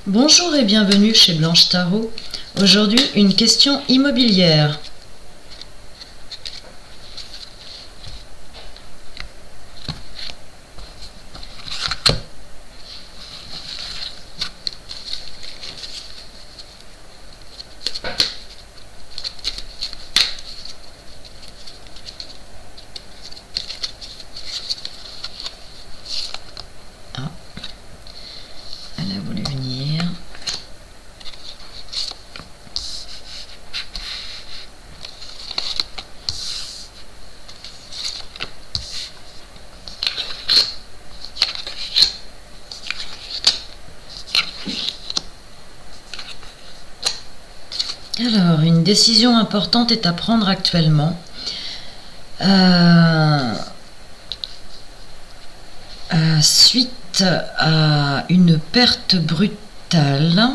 Bonjour et bienvenue chez Blanche Tarot. Aujourd'hui, une question immobilière. Ah, elle a voulu venir. Alors, une décision importante est à prendre actuellement. Suite à une perte brutale,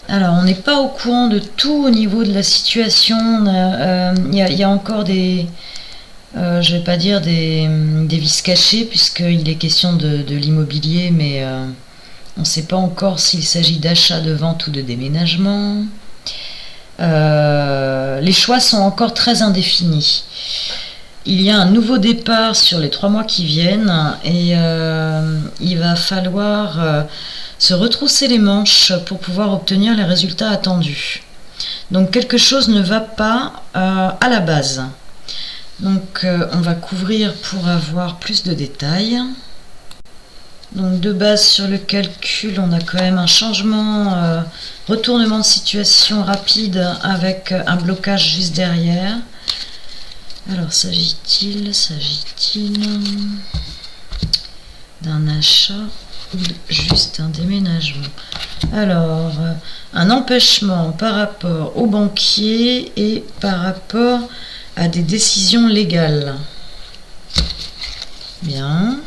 alors on n'est pas au courant de tout au niveau de la situation. Il y a encore je vais pas dire des vices cachés, puisqu'il est question de l'immobilier, mais on ne sait pas encore s'il s'agit d'achat, de vente ou de déménagement. Les choix sont encore très indéfinis. Il y a un nouveau départ sur les 3 mois qui viennent et il va falloir se retrousser les manches pour pouvoir obtenir les résultats attendus. Donc quelque chose ne va pas à la base. Donc on va couvrir pour avoir plus de détails. Donc de base sur le calcul, on a quand même un changement, retournement de situation rapide avec un blocage juste derrière. Alors s'agit-il d'un achat ou juste un déménagement? Alors, un empêchement par rapport au banquier et par rapport à des décisions légales. Bien.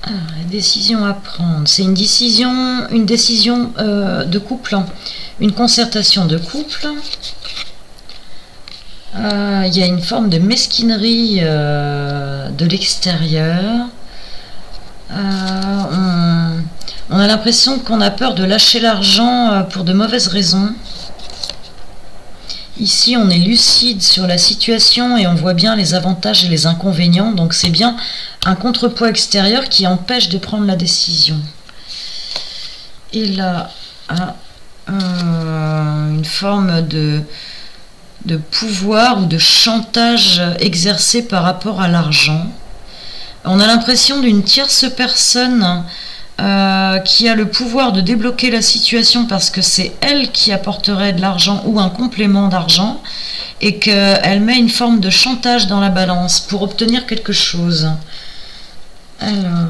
Alors, la décision à prendre, c'est une décision de couple, une concertation de couple. Il y a une forme de mesquinerie de l'extérieur. On a l'impression qu'on a peur de lâcher l'argent pour de mauvaises raisons. Ici, on est lucide sur la situation et on voit bien les avantages et les inconvénients. Donc, c'est bien un contrepoids extérieur qui empêche de prendre la décision. Et là, une forme de pouvoir ou de chantage exercé par rapport à l'argent. On a l'impression d'une tierce personne qui a le pouvoir de débloquer la situation parce que c'est elle qui apporterait de l'argent ou un complément d'argent et qu'elle met une forme de chantage dans la balance pour obtenir quelque chose. Alors,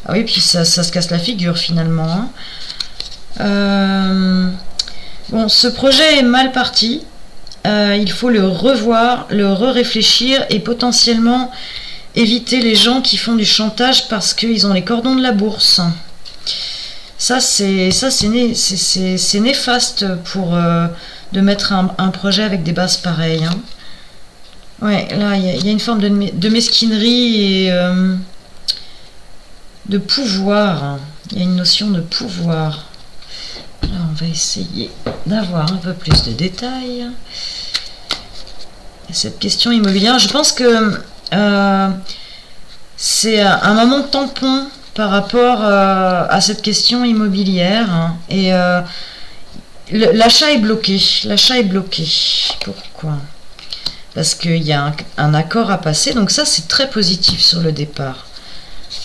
ah oui, puis ça se casse la figure finalement. Bon, ce projet est mal parti. Il faut le revoir, le réfléchir et potentiellement éviter les gens qui font du chantage parce qu'ils ont les cordons de la bourse. Ça c'est néfaste pour de mettre un projet avec des bases pareilles. Hein. Ouais, là il y a une forme de mesquinerie et de pouvoir. Il y a une notion de pouvoir. Alors on va essayer d'avoir un peu plus de détails. Et cette question immobilière, je pense que c'est un moment tampon par rapport à cette question immobilière. Hein, et l'achat est bloqué. Pourquoi? Parce qu'il y a un accord à passer. Donc ça, c'est très positif sur le départ.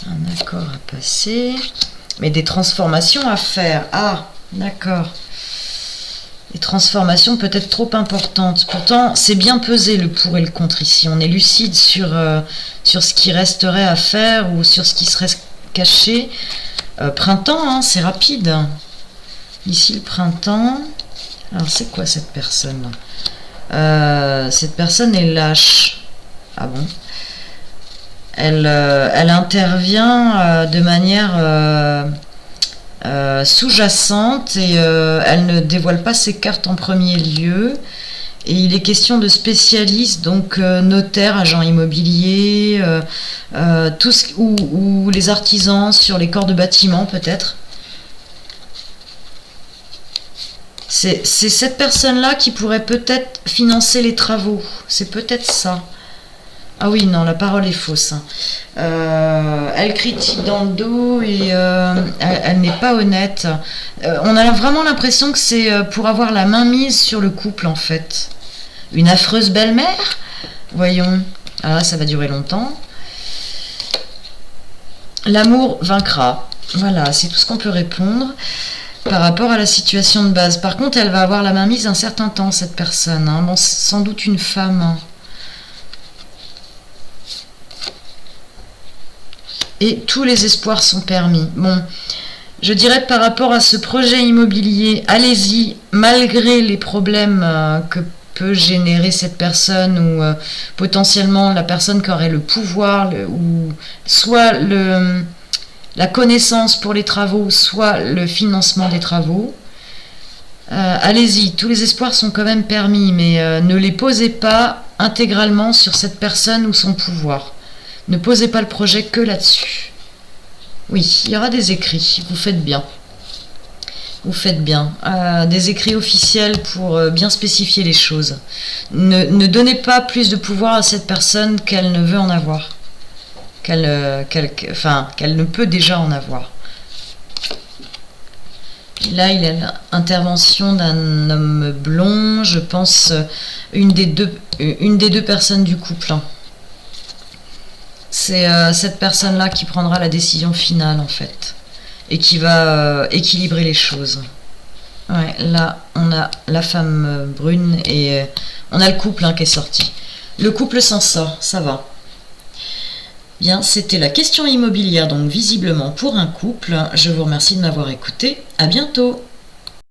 Un accord à passer. Mais des transformations à faire. Ah, d'accord. Des transformations peut-être trop importantes. Pourtant, c'est bien pesé le pour et le contre ici. On est lucide sur ce qui resterait à faire ou sur ce qui serait caché. Printemps, hein, c'est rapide. Ici, le printemps. Alors, c'est quoi cette personne? Cette personne est lâche. Ah bon? Elle intervient de manière sous-jacente et elle ne dévoile pas ses cartes en premier lieu. Et il est question de spécialistes, donc notaires, agents immobiliers, ou les artisans sur les corps de bâtiment peut-être. C'est cette personne-là qui pourrait peut-être financer les travaux. C'est peut-être ça. Ah oui, non, la parole est fausse. Hein. Elle critique dans le dos et elle n'est pas honnête. On a vraiment l'impression que c'est pour avoir la main mise sur le couple, en fait. Une affreuse belle-mère? Voyons. Ah là, ça va durer longtemps. L'amour vaincra. Voilà, c'est tout ce qu'on peut répondre par rapport à la situation de base. Par contre, elle va avoir la main mise un certain temps, cette personne. Hein. Bon, c'est sans doute une femme. Hein. Et tous les espoirs sont permis. Bon, je dirais que par rapport à ce projet immobilier, allez-y, malgré les problèmes que peut générer cette personne, ou potentiellement la personne qui aurait le pouvoir, ou soit la connaissance pour les travaux, soit le financement des travaux. Allez-y, tous les espoirs sont quand même permis, mais ne les posez pas intégralement sur cette personne ou son pouvoir. Ne posez pas le projet que là-dessus. Oui, il y aura des écrits, vous faites bien. Vous faites bien. Des écrits officiels pour bien spécifier les choses. Ne donnez pas plus de pouvoir à cette personne qu'elle ne veut en avoir. Qu'elle ne peut déjà en avoir. Là, il y a l'intervention d'un homme blond, je pense une des deux personnes du couple. Hein. C'est cette personne-là qui prendra la décision finale, en fait, et qui va équilibrer les choses. Ouais, là, on a la femme brune et on a le couple qui est sorti. Le couple s'en sort, ça va. Bien, c'était la question immobilière, donc visiblement pour un couple. Je vous remercie de m'avoir écouté. À bientôt.